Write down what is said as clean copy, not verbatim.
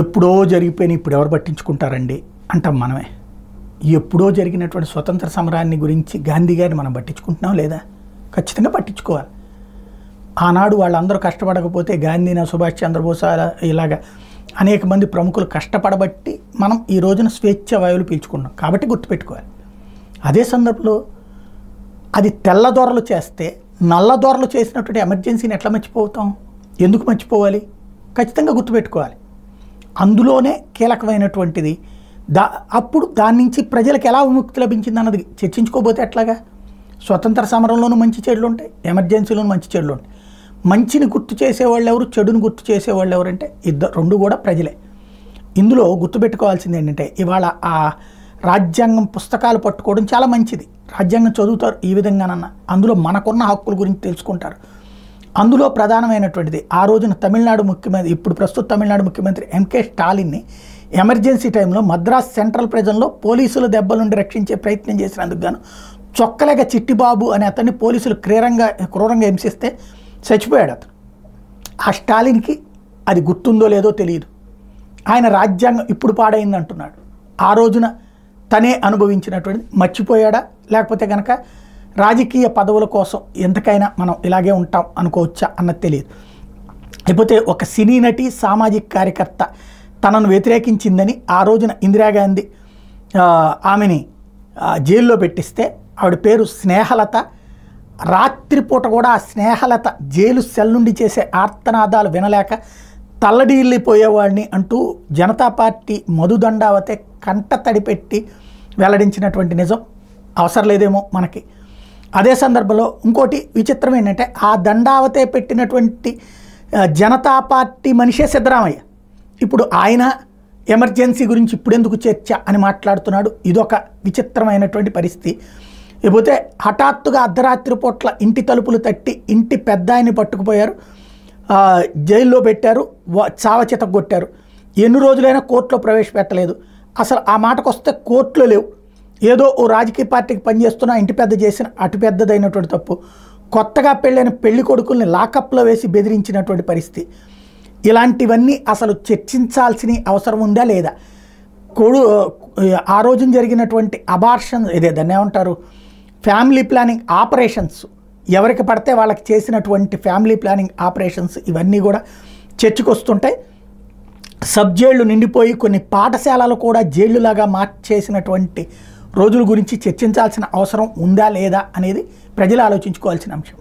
ఎప్పుడో జరిగిపోయిన ఇప్పుడు ఎవరు పట్టించుకుంటారండి అంటాం మనమే. ఎప్పుడో జరిగినటువంటి స్వతంత్ర సమరాన్ని గురించి గాంధీ గారిని మనం పట్టించుకుంటున్నాం లేదా? ఖచ్చితంగా పట్టించుకోవాలి. ఆనాడు వాళ్ళందరూ కష్టపడకపోతే గాంధీని, సుభాష్ చంద్రబోస్ ఇలాగా అనేక మంది ప్రముఖులు కష్టపడబట్టి మనం ఈ రోజున స్వేచ్ఛ వాయువులు పీల్చుకున్నాం కాబట్టి గుర్తుపెట్టుకోవాలి. అదే సందర్భంలో అది తెల్లదొరలు చేస్తే నల్లదొరలు చేసినటువంటి ఎమర్జెన్సీని ఎట్లా మర్చిపోతాం? ఎందుకు మర్చిపోవాలి? ఖచ్చితంగా గుర్తుపెట్టుకోవాలి. అందులోనే కీలకమైనటువంటిది అప్పుడు దాని నుంచి ప్రజలకు ఎలా విముక్తి లభించింది అన్నది చర్చించుకోబోతే ఎట్లాగా? స్వతంత్ర సమరంలోనూ మంచి చెడులు ఉంటాయి, ఎమర్జెన్సీలోనూ మంచి చెడులు ఉంటాయి. మంచిని గుర్తు చేసేవాళ్ళు ఎవరు, చెడుని గుర్తు చేసేవాళ్ళు ఎవరంటే రెండు కూడా ప్రజలే. ఇందులో గుర్తుపెట్టుకోవాల్సింది ఏంటంటే, ఇవాళ ఆ రాజ్యాంగం పుస్తకాలు పట్టుకోవడం చాలా మంచిది. రాజ్యాంగం చదువుతారు ఈ విధంగానన్నా, అందులో మనకున్న హక్కుల గురించి తెలుసుకుంటారు. అందులో ప్రధానమైనటువంటిది ఆ రోజున తమిళనాడు ముఖ్యమంత్రి, ఇప్పుడు ప్రస్తుత తమిళనాడు ముఖ్యమంత్రి ఎంకే స్టాలిన్ని ఎమర్జెన్సీ టైంలో మద్రాస్ సెంట్రల్ ప్రిజన్లో పోలీసుల దెబ్బల నుండి రక్షించే ప్రయత్నం చేసినందుకు గాను చొక్కలేక చిట్టిబాబు అనే అతన్ని పోలీసులు క్రూరంగా హింసిస్తే చచ్చిపోయాడు అతను. ఆ స్టాలిన్కి అది గుర్తుందో లేదో తెలియదు. ఆయన రాజ్యాంగం ఇప్పుడు పాడైంది అంటున్నాడు. ఆ రోజున తనే అనుభవించినటువంటిది మర్చిపోయాడా, లేకపోతే కనుక రాజకీయ పదవుల కోసం ఎంతకైనా మనం ఇలాగే ఉంటాం అనుకోవచ్చా అన్నది తెలియదు. లేకపోతే ఒక సినీ నటి, సామాజిక కార్యకర్త తనను వ్యతిరేకించిందని ఆ రోజున ఇందిరాగాంధీ ఆమెని జైల్లో పెట్టిస్తే, ఆవిడ పేరు స్నేహలత. రాత్రిపూట కూడా ఆ స్నేహలత జైలు సెల్ నుండి చేసే ఆర్తనాదాలు వినలేక తల్లడిల్లిపోయేవాడిని అంటూ జనతా పార్టీ మధుదండావతే కంట తడిపెట్టి వెల్లడించినటువంటి నిజం అవసరం లేదేమో మనకి. అదే సందర్భంలో ఇంకోటి విచిత్రం ఏంటంటే, ఆ దండావతే పెట్టినటువంటి జనతా పార్టీ మనిషే సిద్ధరామయ్య. ఇప్పుడు ఆయన ఎమర్జెన్సీ గురించి ఇప్పుడెందుకు చర్చ అని మాట్లాడుతున్నాడు. ఇదొక విచిత్రమైనటువంటి పరిస్థితి. లేకపోతే హఠాత్తుగా అర్ధరాత్రి పూట్ల ఇంటి తలుపులు తట్టి ఇంటి పెద్ద ఆయన్ని పట్టుకుపోయారు, జైల్లో పెట్టారు, చావచిత కొట్టారు. ఎన్ని రోజులైనా కోర్టులో ప్రవేశపెట్టలేదు. అసలు ఆ మాటకు వస్తే కోర్టులో లేవు. ఏదో ఓ రాజకీయ పార్టీకి పనిచేస్తున్న ఇంటి పెద్ద చేసిన అటు పెద్దదైనటువంటి తప్పు. కొత్తగా పెళ్ళైన పెళ్లి కొడుకుల్ని లాకప్లో వేసి బెదిరించినటువంటి పరిస్థితి. ఇలాంటివన్నీ అసలు చర్చించాల్సిన అవసరం ఉందా లేదా? ఆ రోజున జరిగినటువంటి అబార్షన్, దాన్ని ఏమంటారు, ఫ్యామిలీ ప్లానింగ్ ఆపరేషన్స్, ఎవరికి పడితే వాళ్ళకి చేసినటువంటి ఫ్యామిలీ ప్లానింగ్ ఆపరేషన్స్ ఇవన్నీ కూడా చర్చకు వస్తుంటాయి. సబ్ జైళ్లు నిండిపోయి కొన్ని పాఠశాలలు కూడా జైళ్లులాగా మార్చేసినటువంటి రోజుల గురించి చర్చించాల్సిన అవసరం ఉందా లేదా అనేది ప్రజలు ఆలోచించుకోవాల్సిన అంశం.